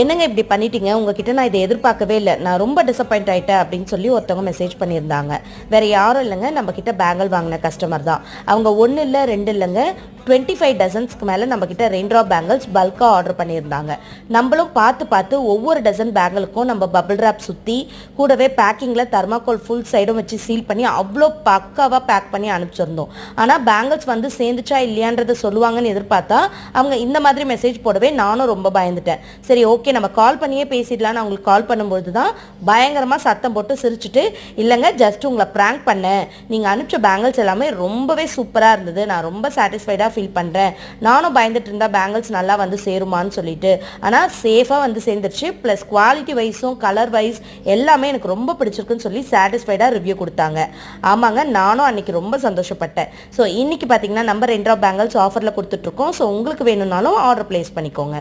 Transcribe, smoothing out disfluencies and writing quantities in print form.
என்னங்க இப்படி பண்ணிட்டீங்க, உங்ககிட்ட நான் இதை எதிர்பார்க்கவே இல்லை, நான் ரொம்ப டிசப்பாயிண்ட் ஆயிட்டேன் அப்படின்னு சொல்லி ஒருத்தவங்க மெசேஜ் பண்ணியிருந்தாங்க. வேற யாரும் இல்லைங்க, நம்ம கிட்ட பேங்கிள் வாங்கின கஸ்டமர் தான். அவங்க ஒன்று இல்லை ரெண்டு இல்லைங்க, 25 டசன்ஸ்க்கு மேலே நம்ம கிட்ட ரெயின் ட்ராப் பேங்கிள்ஸ் பல்காக ஆர்டர் பண்ணியிருந்தாங்க. நம்மளும் பார்த்து ஒவ்வொரு டசன் பேங்கிளுக்கும் நம்ம பபிள் ரேப் சுற்றி கூடவே பேக்கிங்கில் தர்மாக்கோல் ஃபுல் சைடும் வச்சு சீல் பண்ணி அவ்வளோ பக்காவாக பேக் பண்ணி அனுப்பிச்சிருந்தோம். ஆனால் பேங்கிள்ஸ் வந்து சேர்ந்துச்சா இல்லையான்றதை சொல்லுவாங்கன்னு எதிர்பார்த்தா அவங்க இந்த மாதிரி மெசேஜ் போடவே நானும் ரொம்ப பயந்துட்டேன். சரி ஓகே நம்ம கால் பண்ணியே பேசிடலான்னு அவங்களுக்கு கால் பண்ணும்போது தான் பயங்கரமாக சத்தம் போட்டு சிரிச்சுட்டு, இல்லைங்க ஜஸ்ட் உங்களை ப்ராங்க் பண்ணேன், நீங்கள் அனுப்பிச்ச பேங்கிள்ஸ் எல்லாமே ரொம்பவே சூப்பராக இருந்தது, நான் ரொம்ப சாட்டிஸ்ஃபைடாக ஃபீல் பண்ணுறேன், நானும் பயந்துட்டு இருந்தா பேங்கிள்ஸ் நல்லா வந்து சேருமான்னு சொல்லிட்டு, ஆனால் சேஃபாக வந்து சேர்ந்துருச்சு, ப்ளஸ் குவாலிட்டி வைஸும் கலர் வைஸ் எல்லாமே எனக்கு ரொம்ப பிடிச்சிருக்குன்னு சொல்லி சாட்டிஸ்ஃபைடாக ரிவ்யூ கொடுத்தாங்க. ஆமாங்க, நானும் அன்றைக்கி ரொம்ப சந்தோஷப்பட்டேன். ஸோ இன்றைக்கி பார்த்தீங்கன்னா நம்ம ரெயின் ட்ராப் பேங்கிள்ஸ் ஆஃபரில் கொடுத்துட்ருக்கோம். ஸோ உங்களுக்கு வேணும்னாலும் ஆர்டர் ப்ளேஸ் பண்ணிக்கோங்க.